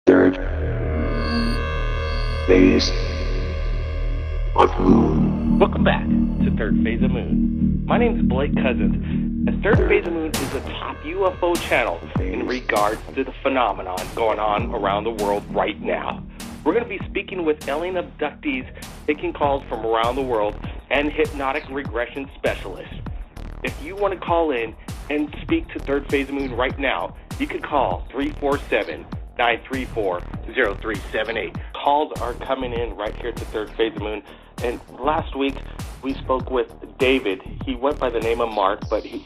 Third phase of Moon. Welcome back to Third Phase of Moon. My name is Blake Cousins, and Third Phase of Moon is the top UFO channel in regards to the phenomenon going on around the world right now. We're going to be speaking with alien abductees, taking calls from around the world, and hypnotic regression specialists. If you want to call in and speak to Third Phase of Moon right now, you can call 347-934-0378. Calls are coming in right here to Third Phase of Moon. And last week, we spoke with David. He went by the name of Mark, but he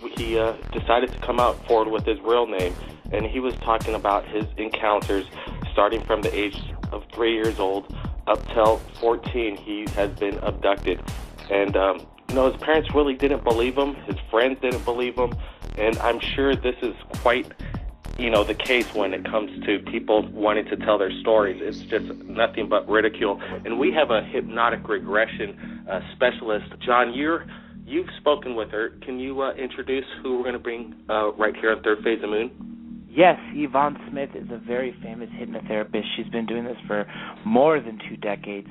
decided to come out forward with his real name. And he was talking about his encounters starting from the age of 3 years old up till 14. He has been abducted. And, his parents really didn't believe him. His friends didn't believe him. And I'm sure this is quite the case when it comes to people wanting to tell their stories. It's just nothing but ridicule. And we have a hypnotic regression specialist. John, you've spoken with her. Can you introduce who we're going to bring right here on Third Phase of Moon? Yes, Yvonne Smith is a very famous hypnotherapist. She's been doing this for more than 2 decades.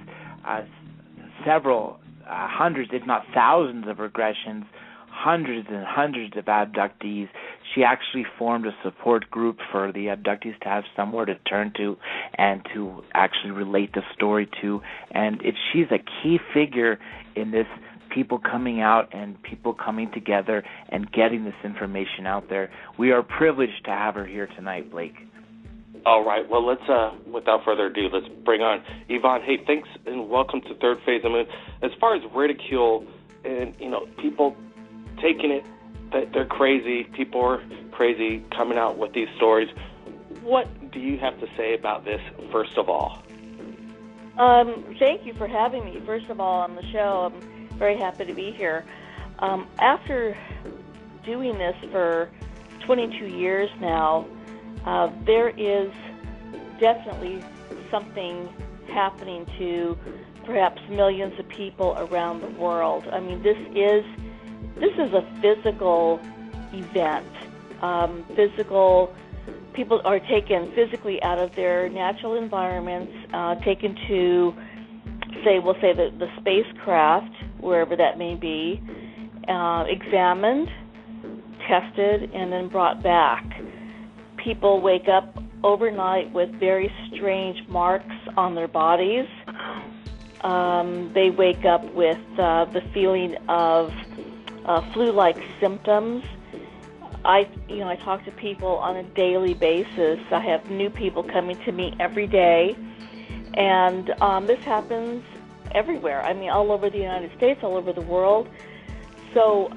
Several hundreds, if not thousands of regressions, hundreds and hundreds of abductees. She actually formed a support group for the abductees to have somewhere to turn to and to actually relate the story to. And she's a key figure in this, people coming out and people coming together and getting this information out there. We are privileged to have her here tonight, Blake. All right. Well, let's, without further ado, let's bring on Yvonne. Hey, thanks and welcome to Third Phase of Moon. As far as ridicule and, people taking it that they're crazy, people are crazy coming out with these stories, what do you have to say about this, first of all? Thank you for having me, first of all, on the show. I'm very happy to be here. After doing this for 22 years now, there is definitely something happening to perhaps millions of people around the world. I mean, this is a physical event. People are taken physically out of their natural environments, taken to, we'll say the spacecraft, wherever that may be, examined, tested, and then brought back. People wake up overnight with very strange marks on their bodies. They wake up with the feeling of flu-like symptoms. I talk to people on a daily basis. I have new people coming to me every day, and this happens everywhere. I mean, all over the United States, all over the world. So,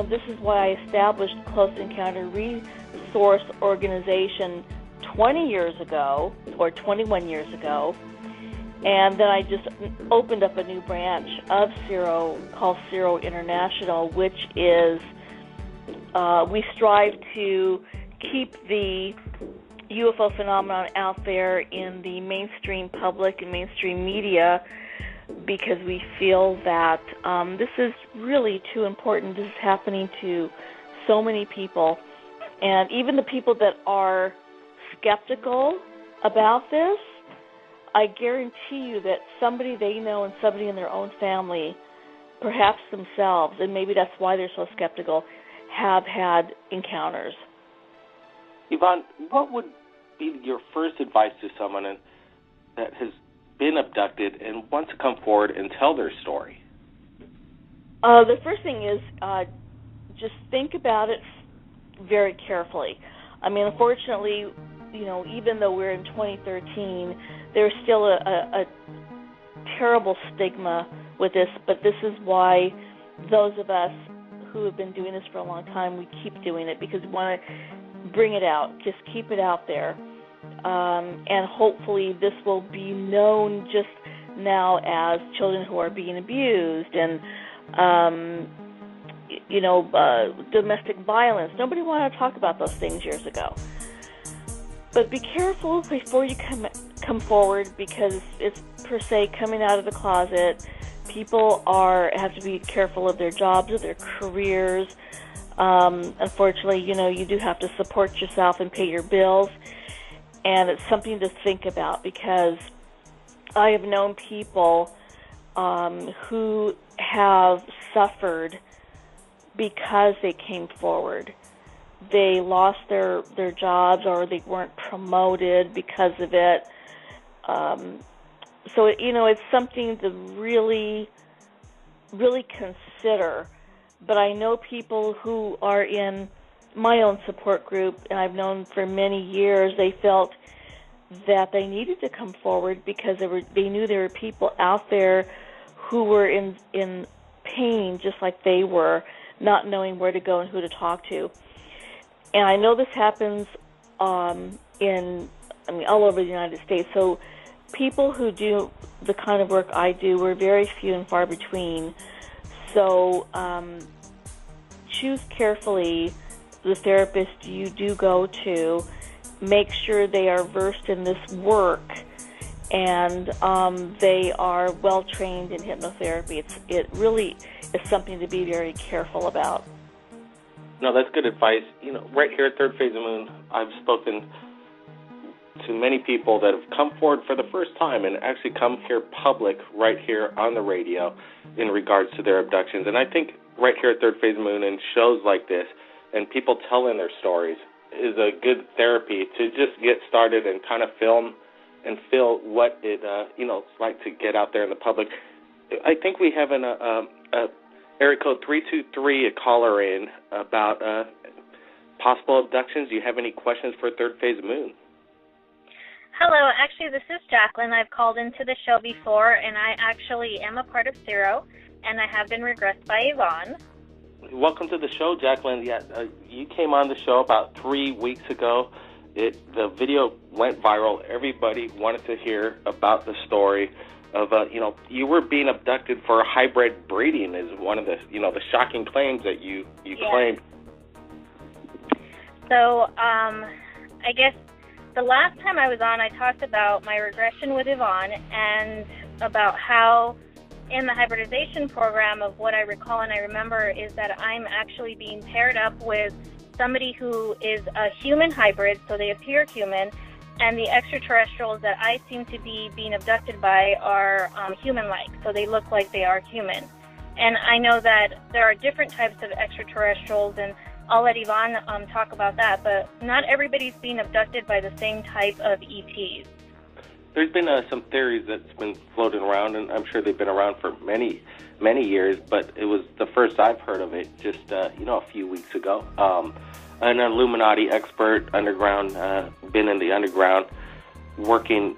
this is why I established Close Encounter Resource Organization 20 years ago, or 21 years ago. And then I just opened up a new branch of CERO called CERO International, which is, we strive to keep the UFO phenomenon out there in the mainstream public and mainstream media, because we feel that this is really too important. This is happening to so many people. And even the people that are skeptical about this, I guarantee you that somebody they know and somebody in their own family, perhaps themselves, and maybe that's why they're so skeptical, have had encounters. Yvonne, what would be your first advice to someone that has been abducted and wants to come forward and tell their story? The first thing is just think about it very carefully. I mean, unfortunately, even though we're in 2013, there's still a terrible stigma with this, but this is why those of us who have been doing this for a long time, we keep doing it, because we want to bring it out, just keep it out there. And hopefully this will be known just now as children who are being abused and, domestic violence. Nobody wanted to talk about those things years ago. But be careful before you come forward, because it's per se coming out of the closet. People have to be careful of their jobs, of their careers. Unfortunately, you do have to support yourself and pay your bills. And it's something to think about, because I have known people who have suffered because they came forward. They lost their jobs, or they weren't promoted because of it. So, it's something to really, really consider. But I know people who are in my own support group, and I've known for many years, they felt that they needed to come forward because they knew there were people out there who were in pain just like they were, not knowing where to go and who to talk to. And I know this happens all over the United States. So people who do the kind of work I do were very few and far between. So choose carefully the therapist you do go to. Make sure they are versed in this work, and they are well trained in hypnotherapy. It really is something to be very careful about. No, that's good advice. Right here at Third Phase of the Moon, I've spoken to many people that have come forward for the first time and actually come here public right here on the radio in regards to their abductions. And I think right here at Third Phase of the Moon and shows like this and people telling their stories is a good therapy to just get started and kind of film and feel what it's like to get out there in the public. I think we have an area code 323, a caller in about possible abductions. Do you have any questions for Third Phase of the Moon? Hello, actually this is Jacqueline. I've called into the show before, and I actually am a part of Zero, and I have been regressed by Yvonne. Welcome to the show, Jacqueline. Yeah, you came on the show about 3 weeks ago. The video went viral. Everybody wanted to hear about the story of, you were being abducted for hybrid breeding is one of the, the shocking claims that you claimed. So, I guess the last time I was on, I talked about my regression with Yvonne and about how in the hybridization program of what I recall and I remember is that I'm actually being paired up with somebody who is a human hybrid, so they appear human, and the extraterrestrials that I seem to be being abducted by are human-like, so they look like they are human. And I know that there are different types of extraterrestrials, and I'll let Yvonne talk about that, but not everybody's being abducted by the same type of ETs. There's been some theories that's been floating around, and I'm sure they've been around for many, many years, but it was the first I've heard of it just, a few weeks ago. An Illuminati expert, underground, been in the underground, working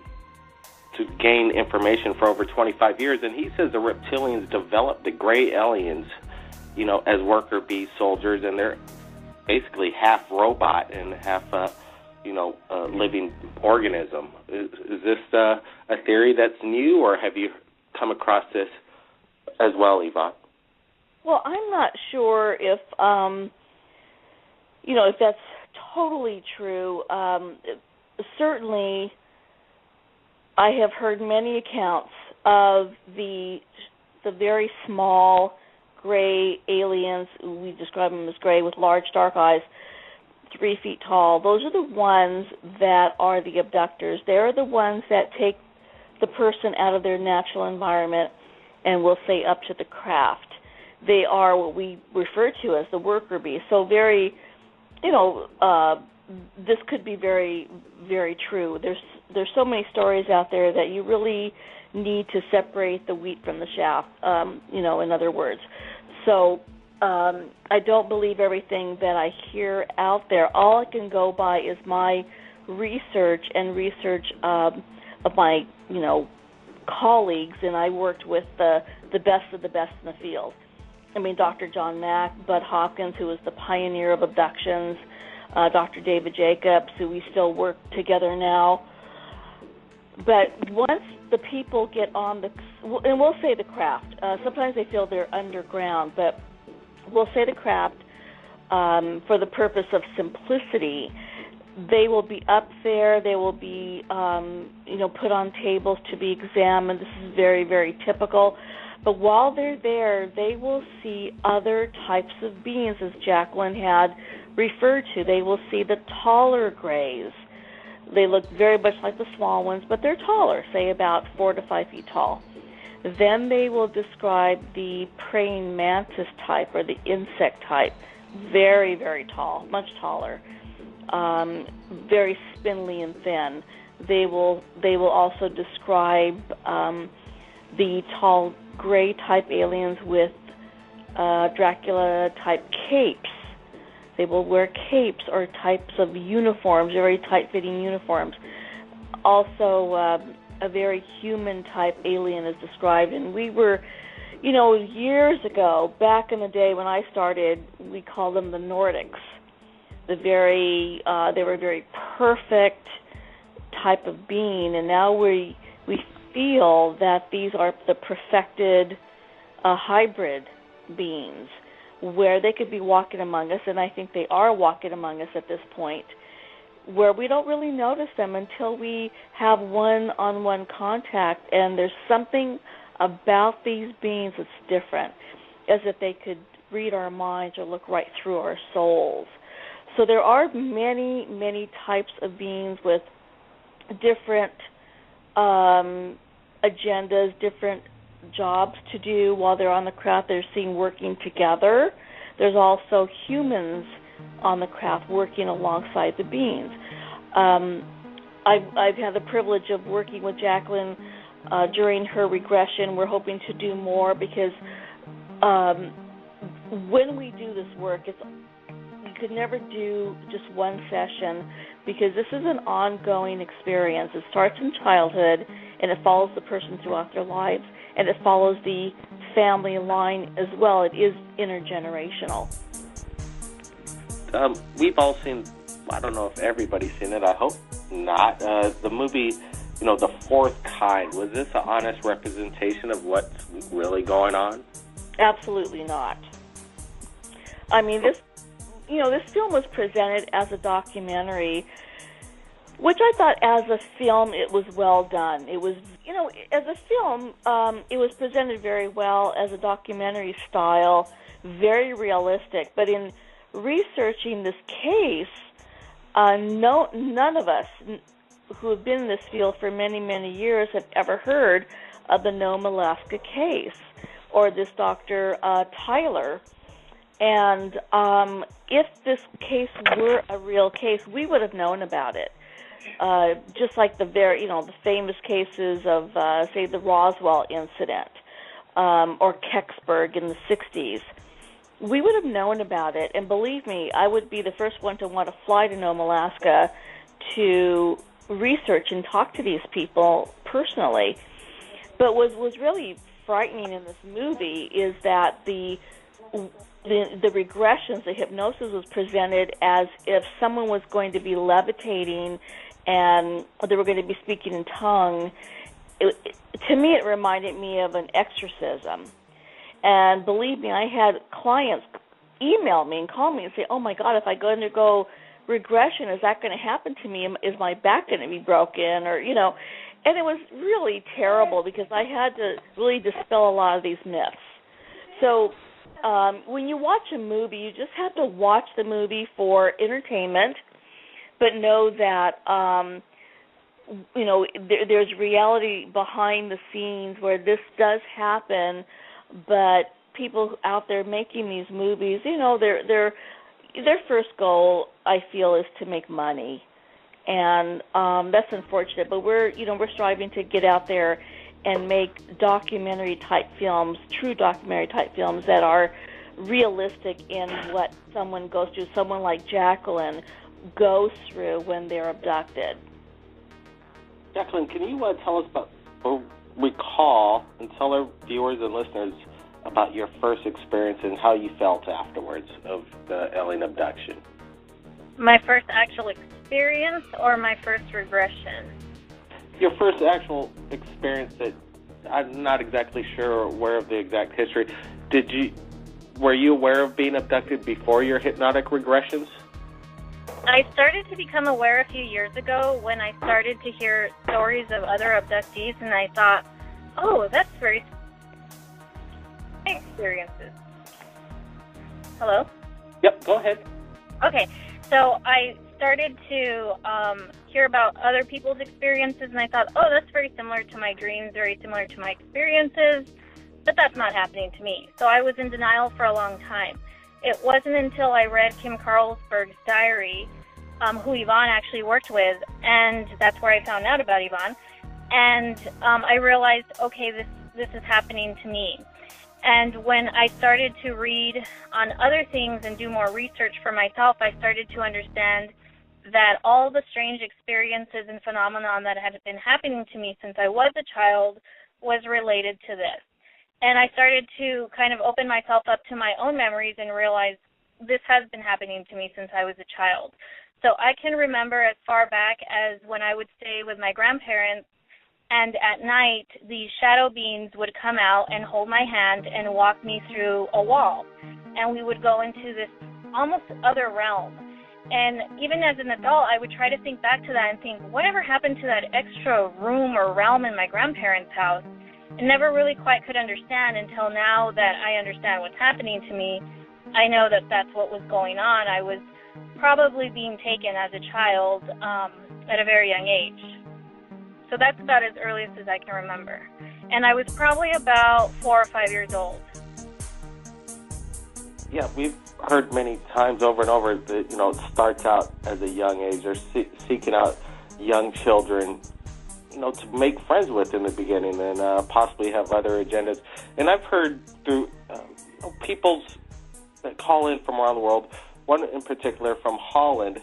to gain information for over 25 years, and he says the reptilians developed the gray aliens, as worker bee soldiers, and they're basically half robot and half living organism. Is this a theory that's new, or have you come across this as well, Yvonne? Well, I'm not sure if if that's totally true. Certainly, I have heard many accounts of the very small gray aliens. We describe them as gray with large dark eyes, 3 feet tall. Those are the ones that are the abductors. They're the ones that take the person out of their natural environment and will say up to the craft. They are what we refer to as the worker bee. So very, this could be very, very true. There's so many stories out there that you really need to separate the wheat from the chaff, in other words. So I don't believe everything that I hear out there. All I can go by is my research and research of my, colleagues, and I worked with the best of the best in the field. I mean, Dr. John Mack, Bud Hopkins, who was the pioneer of abductions, Dr. David Jacobs, who we still work together now. But once the people get on and we'll say the craft, sometimes they feel they're underground, but we'll say the craft for the purpose of simplicity. They will be up there. They will be, put on tables to be examined. This is very, very typical. But while they're there, they will see other types of beings, as Jacqueline had referred to. They will see the taller grays. They look very much like the small ones, but they're taller, say about 4 to 5 feet tall. Then they will describe the praying mantis type or the insect type, very, very tall, much taller, very spindly and thin. They will also describe the tall gray type aliens with Dracula type capes. They will wear capes or types of uniforms, very tight-fitting uniforms. Also, a very human-type alien is described. And we were, years ago, back in the day when I started, we called them the Nordics. They were a very perfect type of being, and now we feel that these are the perfected hybrid beings, where they could be walking among us, and I think they are walking among us at this point, where we don't really notice them until we have one-on-one contact, and there's something about these beings that's different, as if they could read our minds or look right through our souls. So there are many, many types of beings with different agendas, different jobs to do while they're on the craft. They're seen working together. There's also humans on the craft working alongside the beings. I've had the privilege of working with Jacqueline during her regression. We're hoping to do more because when we do this work, you could never do just one session because this is an ongoing experience. It starts in childhood and it follows the person throughout their lives, and it follows the family line as well. It is intergenerational. We've all seen, I don't know if everybody's seen it, I hope not, the movie, The Fourth Kind. Was this an honest representation of what's really going on? Absolutely not. I mean, this film was presented as a documentary, which I thought as a film it was well done. It was, as a film, it was presented very well as a documentary style, very realistic. But in researching this case, none of us who have been in this field for many, many years have ever heard of the Nome, Alaska case or this Dr. Tyler. And if this case were a real case, we would have known about it. Just like the famous cases of, say, the Roswell incident or Kecksburg in the 60s. We would have known about it, and believe me, I would be the first one to want to fly to Nome, Alaska to research and talk to these people personally. But what was really frightening in this movie is that the regressions, the hypnosis was presented as if someone was going to be levitating and they were going to be speaking in tongue. To me, it reminded me of an exorcism. And believe me, I had clients email me and call me and say, oh, my God, if I go undergo regression, is that going to happen to me? Is my back going to be broken? Or, and it was really terrible because I had to really dispel a lot of these myths. So when you watch a movie, you just have to watch the movie for entertainment, but know that, there's reality behind the scenes where this does happen, but people out there making these movies, their first goal, I feel, is to make money. And that's unfortunate, but we're striving to get out there and make documentary-type films, true documentary-type films that are realistic in what someone goes through, someone like Jacqueline goes through when they're abducted. Jacqueline, can you tell us about, or recall, and tell our viewers and listeners about your first experience and how you felt afterwards of the alien abduction? My first actual experience or my first regression? Your first actual experience that I'm not exactly sure or aware of the exact history. Were you aware of being abducted before your hypnotic regressions? I started to become aware a few years ago when I started to hear stories of other abductees, and I thought, oh, that's very experiences. Hello? Yep, go ahead. Okay, so I started to hear about other people's experiences, and I thought, oh, that's very similar to my dreams, very similar to my experiences, but that's not happening to me. So I was in denial for a long time. It wasn't until I read Kim Carlsberg's diary, who Yvonne actually worked with, and that's where I found out about Yvonne, and I realized, okay, this is happening to me. And when I started to read on other things and do more research for myself, I started to understand that all the strange experiences and phenomenon that had been happening to me since I was a child was related to this. And I started to kind of open myself up to my own memories and realize this has been happening to me since I was a child. So I can remember as far back as when I would stay with my grandparents, and at night, the shadow beings would come out and hold my hand and walk me through a wall. And we would go into this almost other realm. And even as an adult, I would try to think back to that and think, whatever happened to that extra room or realm in my grandparents' house? I never really quite could understand until now that I understand what's happening to me. I know that that's what was going on. I was probably being taken as a child at a very young age. So that's about as earliest as I can remember. And I was probably about 4 or 5 years old. Yeah, we've heard many times over and over that, it starts out as a young age. They're seeking out young children, to make friends with in the beginning and possibly have other agendas. And I've heard through people that call in from around the world, one in particular from Holland.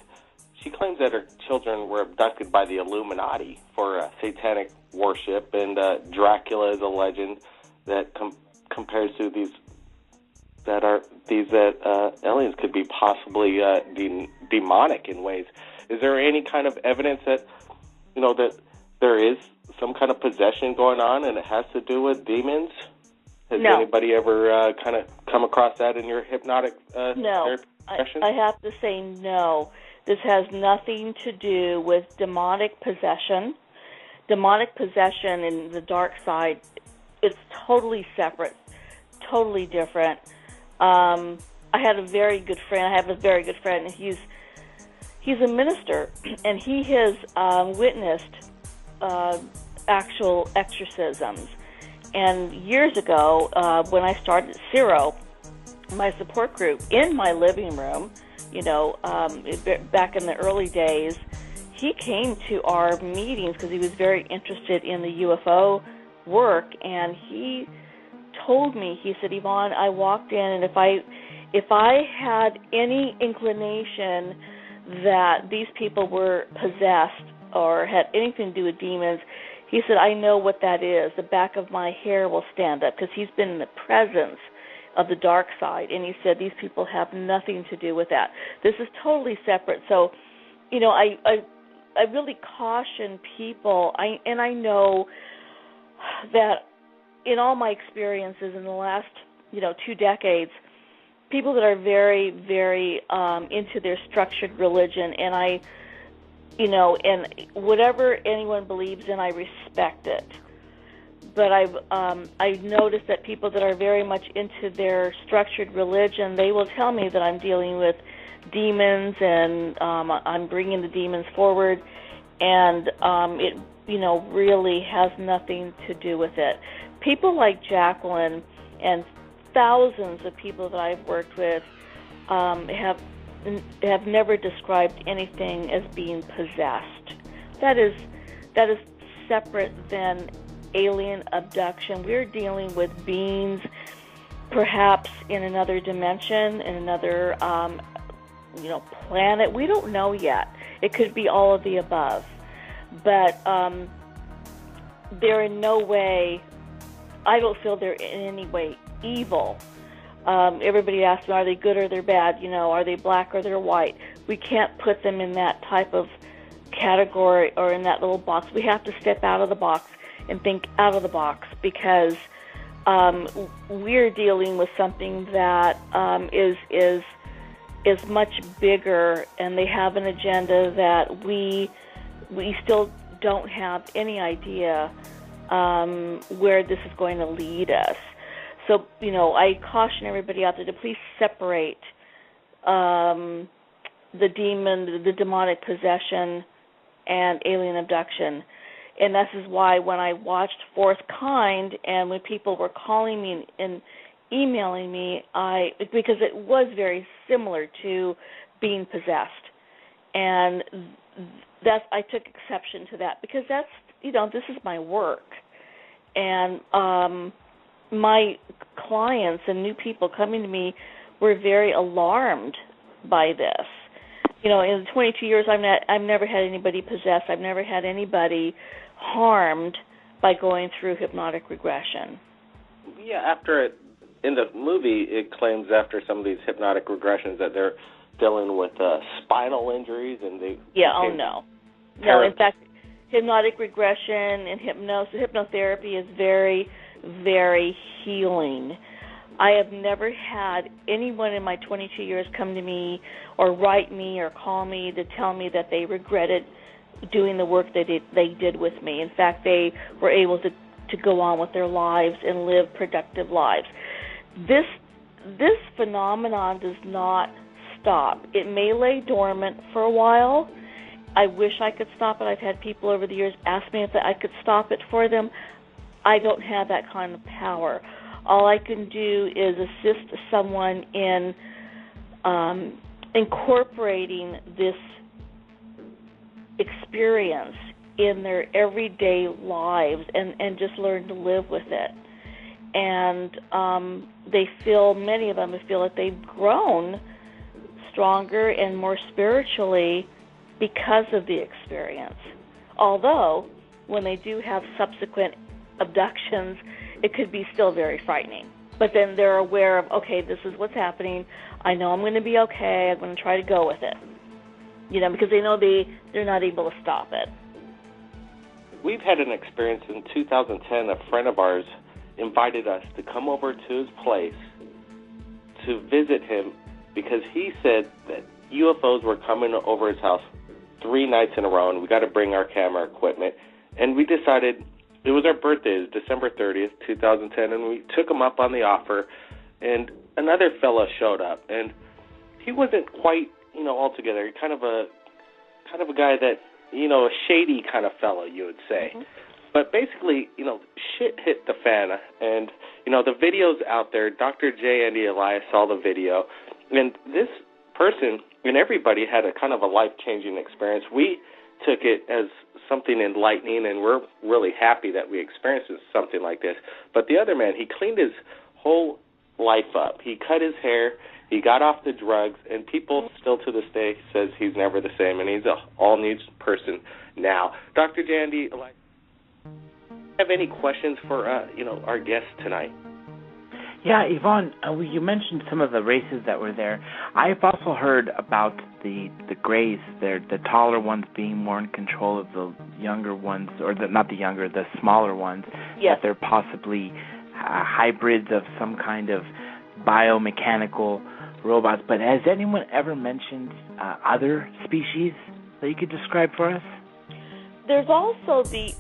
She claims that her children were abducted by the Illuminati for satanic worship, and Dracula is a legend that compares to these aliens could be possibly demonic in ways. Is there any kind of evidence that that there is some kind of possession going on and it has to do with demons? Has anybody ever kind of come across that in your hypnotic No. I have to say no. This has nothing to do with demonic possession. Demonic possession in the dark side is totally separate, totally different. I have a very good friend, and he's a minister, and he has witnessed actual exorcisms. And years ago, when I started Zero, my support group, in my living room, back in the early days, he came to our meetings because he was very interested in the UFO work, and he told me, he said, Yvonne, I walked in, and if I had any inclination that these people were possessed or had anything to do with demons, he said, I know what that is. The back of my hair will stand up, because he's been in the presence of the dark side, and he said these people have nothing to do with that. This is totally separate. So, I really caution people. I know that in all my experiences in the last 2 decades, people that are very, very into their structured religion, and and whatever anyone believes in, I respect it. But I've noticed that people that are very much into their structured religion, they will tell me that I'm dealing with demons, and I'm bringing the demons forward, and it really has nothing to do with it. People like Jacqueline and thousands of people that I've worked with have never described anything as being possessed. That is separate than alien abduction. We're dealing with beings perhaps in another dimension, in another planet. We don't know yet. It could be all of the above. But they're in no way, I don't feel they're in any way evil. Everybody asks me, are they good or they're bad? Are they black or they're white? We can't put them in that type of category or in that little box. We have to step out of the box and think out of the box, because we're dealing with something that is much bigger, and they have an agenda that we still don't have any idea where this is going to lead us. So, I caution everybody out there to please separate the demon, the demonic possession, and alien abduction. And this is why when I watched Fourth Kind, and when people were calling me and emailing me, because it was very similar to being possessed, and I took exception to that, because that's, this is my work, and my clients and new people coming to me were very alarmed by this. In 22 years, I've never had anybody possessed. I've never had anybody harmed by going through hypnotic regression. Yeah, in the movie, it claims after some of these hypnotic regressions that they're dealing with spinal injuries, and they... Yeah, no. No, in fact, hypnotic regression and hypnotherapy is very, very healing. I have never had anyone in my 22 years come to me or write me or call me to tell me that they regretted doing the work that they did with me. In fact, they were able to go on with their lives and live productive lives. This phenomenon does not stop. It may lay dormant for a while. I wish I could stop it. I've had people over the years ask me if I could stop it for them. I don't have that kind of power. All I can do is assist someone in incorporating this experience in their everyday lives and just learn to live with it. And many of them feel that they've grown stronger and more spiritually because of the experience. Although, when they do have subsequent abductions, it could be still very frightening. But then they're aware of, okay, this is what's happening. I know I'm going to be okay. I'm going to try to go with it. Because they know they're not able to stop it. We've had an experience in 2010. A friend of ours invited us to come over to his place to visit him because he said that UFOs were coming over his house 3 nights in a row, and we got to bring our camera equipment. And we decided, it was our birthday, it was December 30th, 2010, and we took him up on the offer, and another fellow showed up, and he wasn't quite, all together. Kind of a guy that, a shady kind of fellow, you would say. Mm-hmm. But basically, shit hit the fan, and, the video's out there. Dr. J. Andy Elias saw the video, and this person and everybody had a kind of a life-changing experience. We took it as something enlightening, and we're really happy that we experienced something like this. But the other man, he cleaned his whole life up. He cut his hair, he got off the drugs, and people still to this day says he's never the same, and he's an all-new person now. Dr. Jandy, do you have any questions for our guests tonight? Yeah, Yvonne, you mentioned some of the races that were there. I've also heard about the Greys, the taller ones being more in control of the younger ones, or the smaller ones. Yes. That they're possibly hybrids of some kind of biomechanical robots. But has anyone ever mentioned other species that you could describe for us? There's also the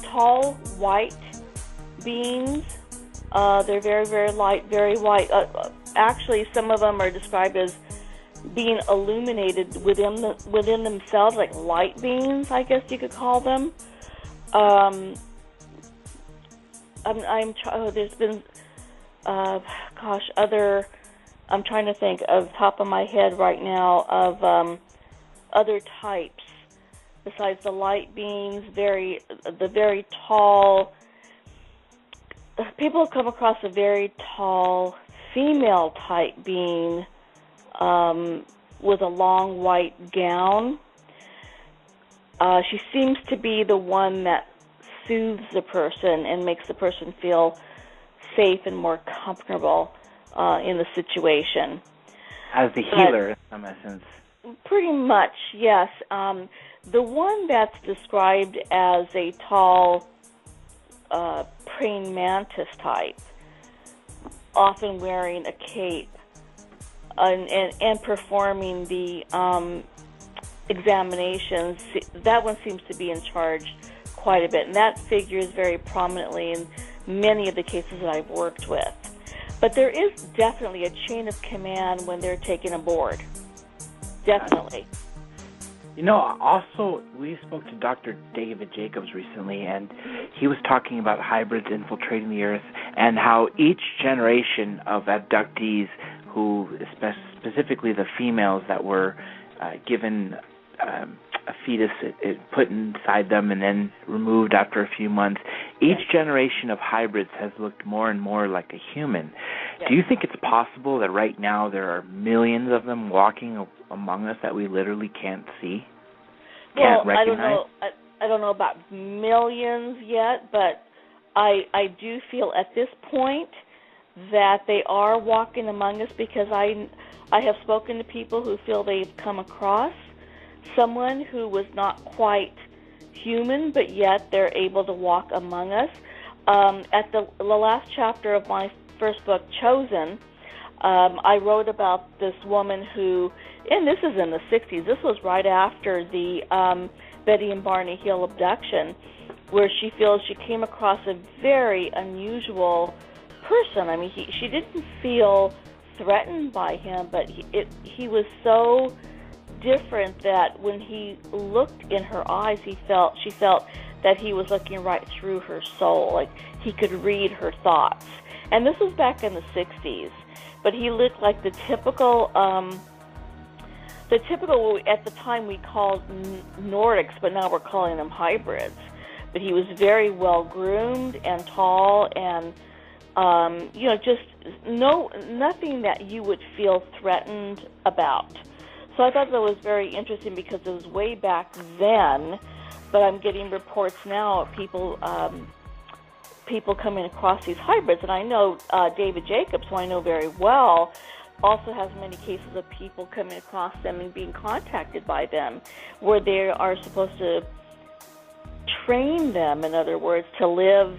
tall white beings. They're very, very light, very white. Actually, some of them are described as being illuminated within themselves, like light beings, I guess you could call them. There's been, other. I'm trying to think of the top of my head right now of other types besides the light beings. The very tall. People have come across a very tall female-type being with a long white gown. She seems to be the one that soothes the person and makes the person feel safe and more comfortable in the situation. As the healer, in some essence. Pretty much, yes. The one that's described as a tall praying mantis type, often wearing a cape and performing the examinations. That one seems to be in charge quite a bit, and that figures very prominently in many of the cases that I've worked with. But there is definitely a chain of command when they're taken aboard. definitely. Also, we spoke to Dr. David Jacobs recently, and he was talking about hybrids infiltrating the Earth and how each generation of abductees, who specifically the females that were given a fetus put inside them and then removed after a few months, each generation of hybrids has looked more and more like a human. Yes. Do you think it's possible that right now there are millions of them walking among us that we literally can't see, can't recognize? I don't know about millions yet, but I do feel at this point that they are walking among us, because I have spoken to people who feel they've come across someone who was not quite human, but yet they're able to walk among us. At the last chapter of my first book, Chosen, I wrote about this woman who, and this is in the 60s, this was right after the Betty and Barney Hill abduction, where she feels she came across a very unusual person. I mean, she didn't feel threatened by him, but he was so different that when he looked in her eyes, she felt that he was looking right through her soul, like he could read her thoughts. And this was back in the 60s, but he looked like the typical at the time we called Nordics, but now we're calling them hybrids. But he was very well groomed and tall, and just nothing that you would feel threatened about. So I thought that was very interesting, because it was way back then, but I'm getting reports now of people coming across these hybrids. And I know David Jacobs, who I know very well, also has many cases of people coming across them and being contacted by them, where they are supposed to train them, in other words, to live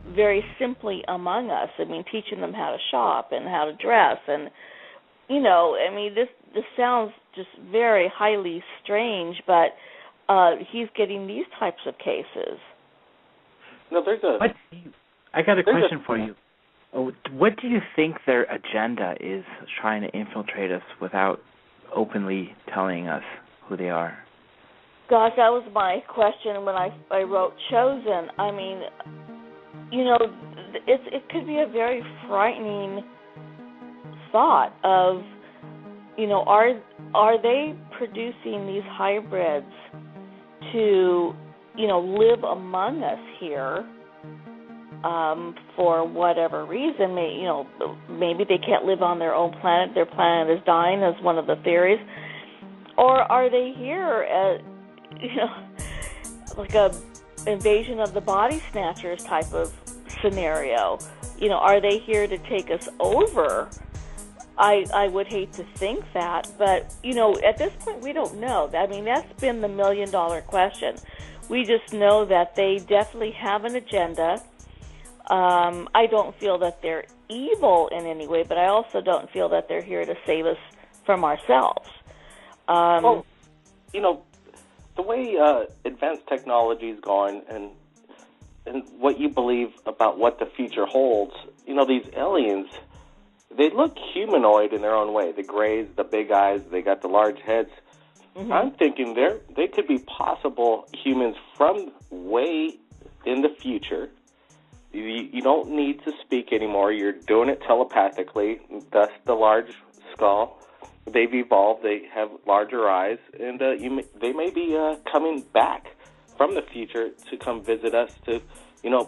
very simply among us. I mean, teaching them how to shop and how to dress. And, this sounds just very highly strange, but he's getting these types of cases. No, I got a question for you. What do you think their agenda is, trying to infiltrate us without openly telling us who they are? Gosh, that was my question when I wrote Chosen. I mean, it could be a very frightening thought of, are they producing these hybrids to, live among us here for whatever reason? Maybe they can't live on their own planet. Their planet is dying, as one of the theories. Or are they here as, like a invasion of the body snatchers type of scenario? Are they here to take us over? I would hate to think that, but, at this point we don't know. I mean, that's been the million-dollar question. We just know that they definitely have an agenda. I don't feel that they're evil in any way, but I also don't feel that they're here to save us from ourselves. The way advanced technology is going, and what you believe about what the future holds, these aliens, they look humanoid in their own way. The grays, the big eyes, they got the large heads. Mm-hmm. I'm thinking they could be possible humans from way in the future. You don't need to speak anymore. You're doing it telepathically. Thus the large skull. They've evolved. They have larger eyes, and they may be coming back from the future to come visit us to,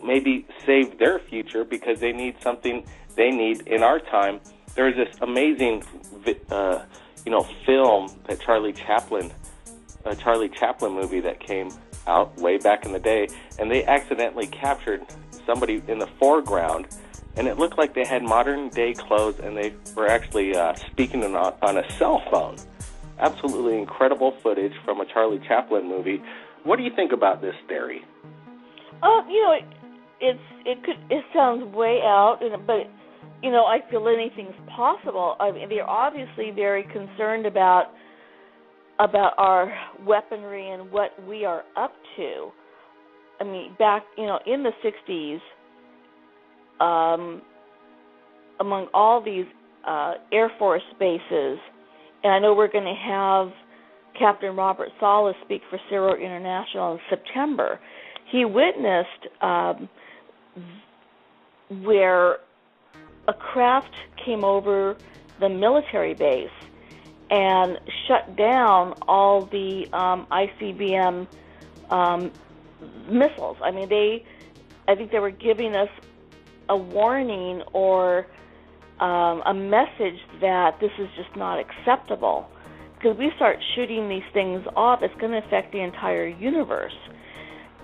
maybe save their future, because they need something they need in our time. There's this amazing, film that Charlie Chaplin movie that came out way back in the day, and they accidentally captured somebody in the foreground, and it looked like they had modern day clothes, and they were actually speaking on a cell phone. Absolutely incredible footage from a Charlie Chaplin movie. What do you think about this theory? It sounds way out, but I feel anything's possible. I mean, they're obviously very concerned about our weaponry and what we are up to. I mean, back in the 60s, among all these Air Force bases, and I know we're going to have Captain Robert Salas speak for Zero International in September. He witnessed where a craft came over the military base and shut down all the ICBM missiles. I mean, I think they were giving us a warning or a message that this is just not acceptable. Because we start shooting these things off, it's going to affect the entire universe.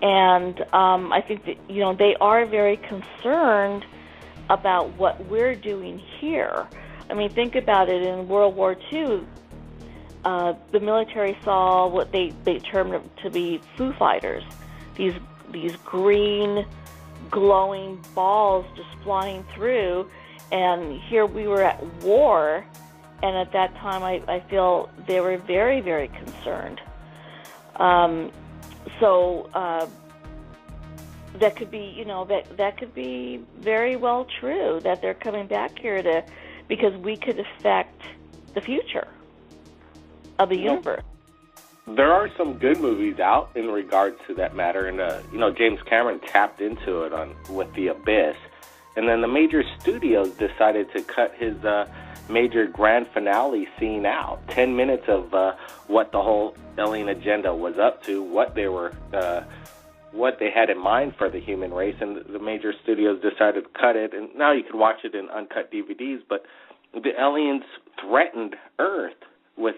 And I think that, they are very concerned about what we're doing here. I mean, think about it. In World War II, the military saw what they termed to be Foo Fighters, these green, glowing balls just flying through. And here we were at war, and at that time I feel they were very, very concerned. So that could be, that could be very well true, that they're coming back here because we could affect the future of the universe. There are some good movies out in regards to that matter, and James Cameron tapped into it with The Abyss, and then the major studios decided to cut his major grand finale scene out. 10 minutes of what the whole alien agenda was up to, what they had in mind for the human race, and the major studios decided to cut it, and now you can watch it in uncut DVDs. But the aliens threatened Earth with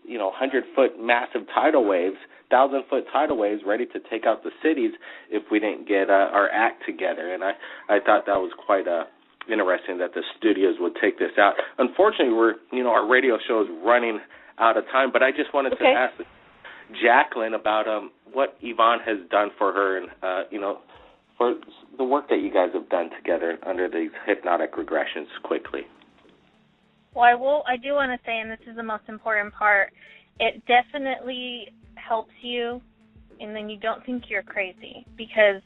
100-foot massive tidal waves, 1,000-foot tidal waves ready to take out the cities if we didn't get our act together. And I thought that was quite interesting that the studios would take this out. Unfortunately, our radio show is running out of time, but I just wanted to ask Jacqueline about what Yvonne has done for her and, for the work that you guys have done together under these hypnotic regressions quickly. Well, I do want to say, and this is the most important part, it definitely helps you, and then you don't think you're crazy, because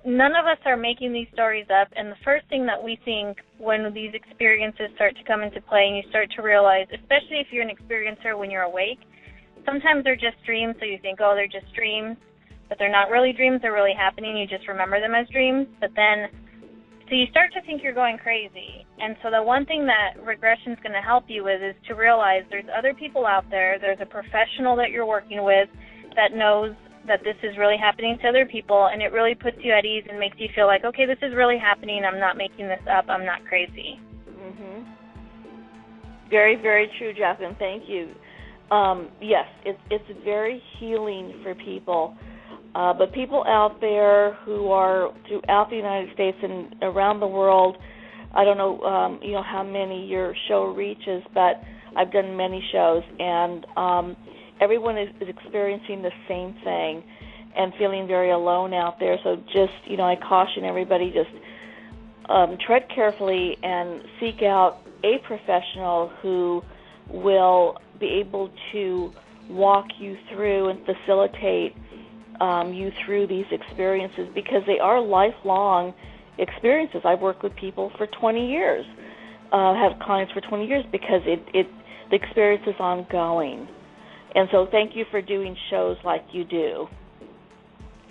none of us are making these stories up, and the first thing that we think when these experiences start to come into play and you start to realize, especially if you're an experiencer when you're awake, sometimes they're just dreams, so you think, oh, they're just dreams, but they're not really dreams, they're really happening, you just remember them as dreams, but then, so you start to think you're going crazy. And so the one thing that regression is going to help you with is to realize there's other people out there, there's a professional that you're working with that knows that this is really happening to other people, and it really puts you at ease and makes you feel like, okay, this is really happening, I'm not making this up, I'm not crazy. Mm-hmm. Very, very true, Jacqueline, thank you. Yes, it's very healing for people. But people out there who are throughout the United States and around the world, I don't know, how many your show reaches, but I've done many shows, and everyone is experiencing the same thing and feeling very alone out there. So just, I caution everybody, just tread carefully and seek out a professional who will be able to walk you through and facilitate you through these experiences, because they are lifelong experiences. I've worked with people for 20 years, have clients for 20 years, because the experience is ongoing. And so thank you for doing shows like you do.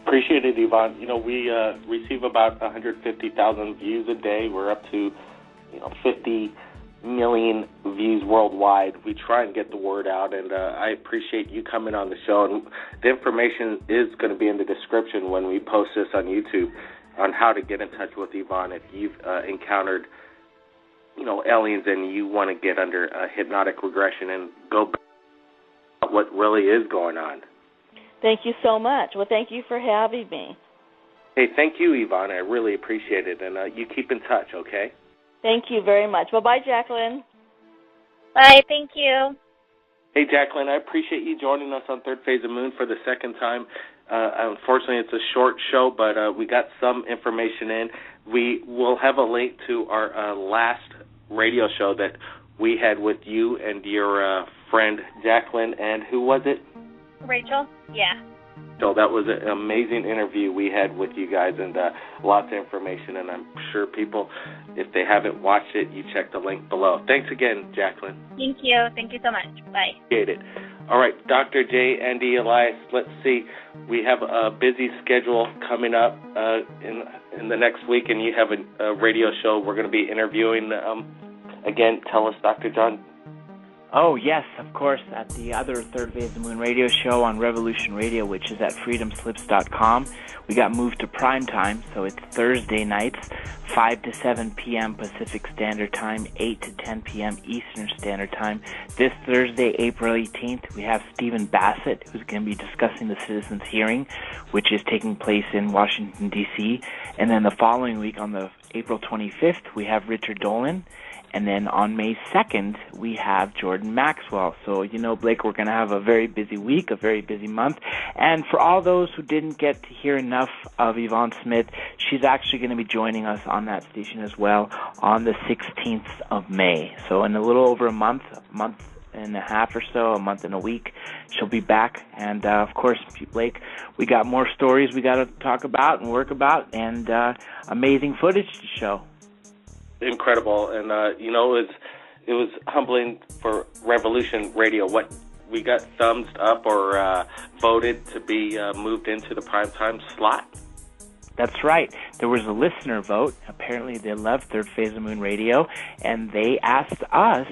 Appreciate it, Yvonne. We receive about 150,000 views a day. We're up to 50 million views worldwide. We try and get the word out, and I appreciate you coming on the show. And the information is going to be in the description when we post this on YouTube on how to get in touch with Yvonne if you've encountered, aliens and you want to get under hypnotic regression and go back to what really is going on. Thank you so much. Well, thank you for having me. Hey, thank you, Yvonne. I really appreciate it, and you keep in touch, okay? Thank you very much. Bye-bye, Jacqueline. Bye, thank you. Hey, Jacqueline, I appreciate you joining us on Third Phase of Moon for the second time. Unfortunately, it's a short show, but we got some information in. We will have a link to our last radio show that we had with you and your friend Jacqueline, and who was it? Rachel? Yeah. So that was an amazing interview we had with you guys, and lots of information, and I'm sure people, if they haven't watched it, you check the link below. Thanks again, Jacqueline. Thank you. Thank you so much. Bye. Appreciate it. All right, Dr. J. Andy Elias, let's see. We have a busy schedule coming up in the next week, and you have a radio show we're going to be interviewing. Again, tell us, Dr. John. Oh, yes, of course, at the other Third Phase of the Moon radio show on Revolution Radio, which is at freedomslips.com. We got moved to prime time, so it's Thursday nights, 5 to 7 p.m. Pacific Standard Time, 8 to 10 p.m. Eastern Standard Time. This Thursday, April 18th, we have Stephen Bassett, who's going to be discussing the citizens' hearing, which is taking place in Washington, D.C. And then the following week, on the April 25th, we have Richard Dolan. And then on May 2nd, we have Jordan Maxwell. So, Blake, we're going to have a very busy week, a very busy month. And for all those who didn't get to hear enough of Yvonne Smith, she's actually going to be joining us on that station as well on the 16th of May. So in a little over a month and a half or so, a month and a week, she'll be back. And, of course, Blake, we got more stories we got to talk about and work about, and amazing footage to show. Incredible, and it was humbling for Revolution Radio. What we got thumbs up or voted to be moved into the primetime slot. That's right. There was a listener vote. Apparently, they love Third Phase of the Moon Radio, and they asked us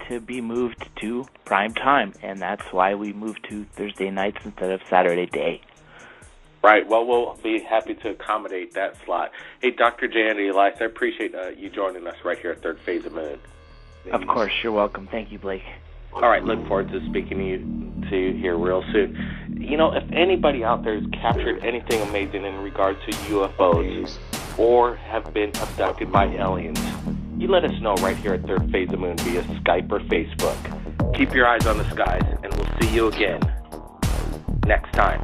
to be moved to prime time, and that's why we moved to Thursday nights instead of Saturday day. Right. Well, we'll be happy to accommodate that slot. Hey, Dr. J. Andy Elias, I appreciate you joining us right here at Third Phase of the Moon. Of course. You're welcome. Thank you, Blake. All right. Look forward to speaking to you here real soon. If anybody out there has captured anything amazing in regards to UFOs or have been abducted by aliens, you let us know right here at Third Phase of the Moon via Skype or Facebook. Keep your eyes on the skies, and we'll see you again next time.